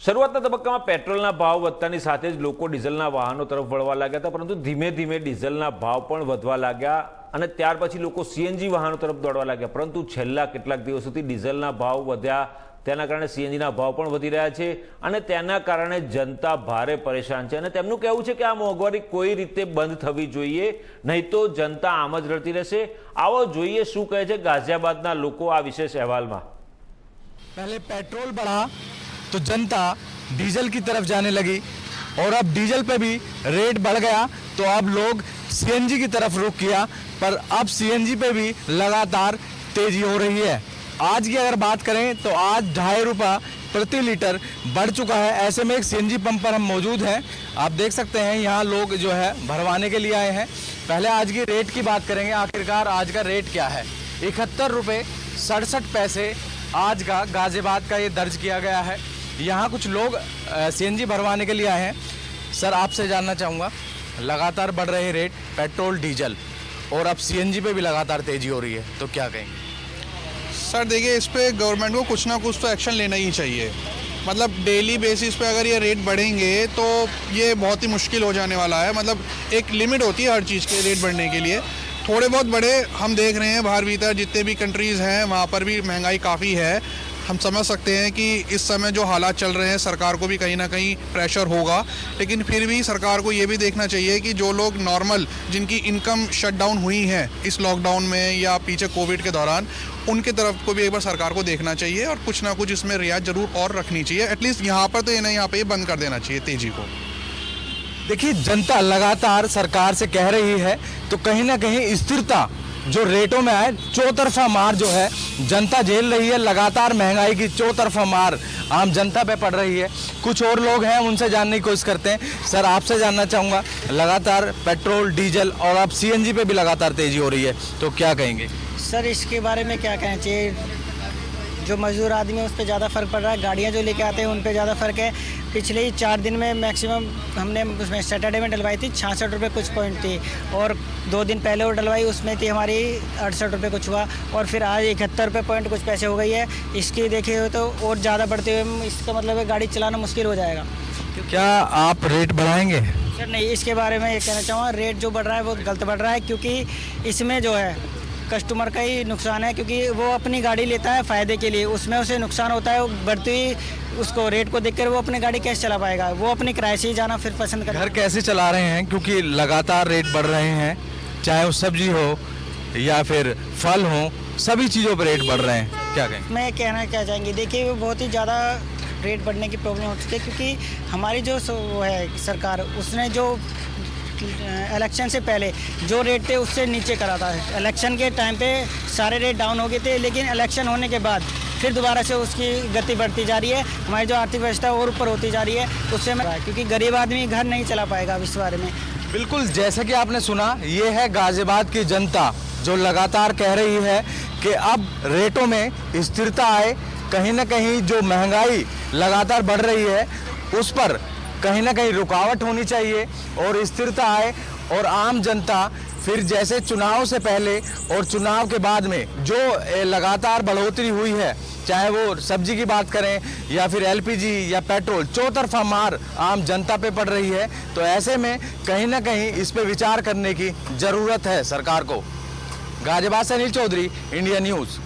શરૂઆતના તબક્કામાં પેટ્રોલના ભાવ વધતાની સાથે જ લોકો ડીઝલના વાહનો તરફ વળવા લાગ્યા હતા, પરંતુ ધીમે ધીમે ડીઝલના ભાવ પણ વધવા લાગ્યા અને ત્યાર પછી લોકો સીએનજી વાહનો તરફ દોડવા લાગ્યા। પરંતુ છેલ્લા કેટલાક દિવસોથી ડીઝલના ભાવ વધ્યા, તેના કારણે સીએનજીના ભાવ પણ વધી રહ્યા છે અને તેના કારણે જનતા ભારે પરેશાન છે અને તેમનું કહેવું છે કે આ મોંઘવારી કોઈ રીતે બંધ થવી જોઈએ, નહીં તો જનતા આમ જ રડતી રહેશે। આવો જોઈએ શું કહે છે ગાઝિયાબાદના લોકો આ વિશેષ અહેવાલમાં। पहले पेट्रोल बढ़ा तो जनता डीजल की तरफ जाने लगी और अब डीजल पे भी रेट बढ़ गया तो अब लोग सीएनजी की तरफ रुख किया, पर अब सीएनजी पे भी लगातार तेजी हो रही है। आज की अगर बात करें तो आज 2.5 रुपये प्रति लीटर बढ़ चुका है। ऐसे में एक सीएनजी पंप पर हम मौजूद हैं, आप देख सकते हैं यहाँ लोग जो है भरवाने के लिए आए हैं। पहले आज की रेट की बात करेंगे, आखिरकार आज का रेट क्या है। 71 रुपये 67 पैसे आज का गाजियाबाद का ये दर्ज किया गया है। यहाँ कुछ लोग सीएनजी भरवाने के लिए आए हैं। सर आपसे जानना चाहूँगा, लगातार बढ़ रहे रेट पेट्रोल डीजल और अब सीएनजी पे भी लगातार तेजी हो रही है, तो क्या कहेंगे? सर देखिए, इस पे गवर्नमेंट को कुछ ना कुछ तो एक्शन लेना ही चाहिए। मतलब डेली बेसिस पे अगर ये रेट बढ़ेंगे तो ये बहुत ही मुश्किल हो जाने वाला है। मतलब एक लिमिट होती है हर चीज़ के रेट बढ़ने के लिए। थोड़े बहुत बड़े हम देख रहे हैं बाहर भीतर जितने भी कंट्रीज़ हैं वहाँ पर भी महंगाई काफ़ी है। हम समझ सकते हैं कि इस समय जो हालात चल रहे हैं सरकार को भी कहीं ना कहीं प्रेशर होगा, लेकिन फिर भी सरकार को ये भी देखना चाहिए कि जो लोग नॉर्मल जिनकी इनकम शट डाउन हुई है इस लॉकडाउन में या पीछे कोविड के दौरान, उनके तरफ को भी एक बार सरकार को देखना चाहिए और कुछ ना कुछ इसमें रियायत ज़रूर और रखनी चाहिए। एटलीस्ट यहाँ पर तो ये नहीं, यहाँ पे ये बंद कर देना चाहिए तेज़ी को। देखिए, जनता लगातार सरकार से कह रही है तो कहीं ना कहीं स्थिरता जो रेटों में आए, चौतरफा मार जो है जनता झेल रही है। लगातार महंगाई की चौतरफा मार आम जनता पे पड़ रही है। कुछ और लोग हैं, उनसे जानने की कोशिश करते हैं। सर आपसे जानना चाहूँगा, लगातार पेट्रोल डीजल और अब सीएनजी पे भी लगातार तेजी हो रही है, तो क्या कहेंगे? सर इसके बारे में क्या कहना चाहिए, जो मजदूर आदमी है उस पर ज़्यादा फ़र्क पड़ रहा है, गाड़ियाँ जो लेके आते हैं उन पर ज़्यादा फ़र्क है। पिछले ही 4 दिन में मैक्सिमम हमने उसमें सैटरडे में डलवाई थी 66 रुपये कुछ पॉइंट थी, और 2 दिन पहले वो डलवाई उसमें थी हमारी 68 रुपये कुछ हुआ, और फिर आज 71 रुपये पॉइंट कुछ पैसे हो गई है। इसकी देखे हुए तो और ज़्यादा बढ़ते हुए इसका मतलब है गाड़ी चलाना मुश्किल हो जाएगा। क्या आप रेट बढ़ाएंगे? सर नहीं, इसके बारे में ये कहना चाहूँगा, रेट जो बढ़ रहा है वो गलत बढ़ रहा है, क्योंकि इसमें जो है कस्टमर का ही नुकसान है, क्योंकि वो अपनी गाड़ी लेता है फ़ायदे के लिए, उसमें उसे नुकसान होता है। वो बढ़ती हुई उसको रेट को देखकर वो अपनी गाड़ी कैसे चला पाएगा, वो अपने किराए से ही जाना फिर पसंद करेगा। घर कैसे चला रहे हैं, क्योंकि लगातार रेट बढ़ रहे हैं, चाहे वो सब्जी हो या फिर फल हो, सभी चीज़ों पर रेट बढ़ रहे हैं, क्या कहें? मैं कहना क्या चाहेंगे, देखिए वो बहुत ही ज़्यादा रेट बढ़ने की प्रॉब्लम हो चुकी है, क्योंकि हमारी जो वो है सरकार, उसने जो इलेक्शन से पहले जो रेट थे उससे नीचे करा था। इलेक्शन के टाइम पे सारे रेट डाउन हो गए थे, लेकिन इलेक्शन होने के बाद फिर दोबारा से उसकी गति बढ़ती जा रही है। हमारी जो आर्थिक व्यवस्था और ऊपर होती जा रही है, उससे क्योंकि गरीब आदमी घर नहीं चला पाएगा इस बारे में। बिल्कुल, जैसे कि आपने सुना, ये है गाजियाबाद की जनता जो लगातार कह रही है कि अब रेटों में स्थिरता आए। कहीं ना कहीं जो महंगाई लगातार बढ़ रही है उस पर कहीं ना कहीं रुकावट होनी चाहिए और स्थिरता आए, और आम जनता फिर जैसे चुनाव से पहले और चुनाव के बाद में जो लगातार बढ़ोतरी हुई है, चाहे वो सब्जी की बात करें या फिर एलपीजी या पेट्रोल, चौतरफा मार आम जनता पे पड़ रही है। तो ऐसे में कहीं ना कहीं इस पे विचार करने की ज़रूरत है सरकार को। गाजियाबाद से अनिल चौधरी, इंडिया न्यूज़।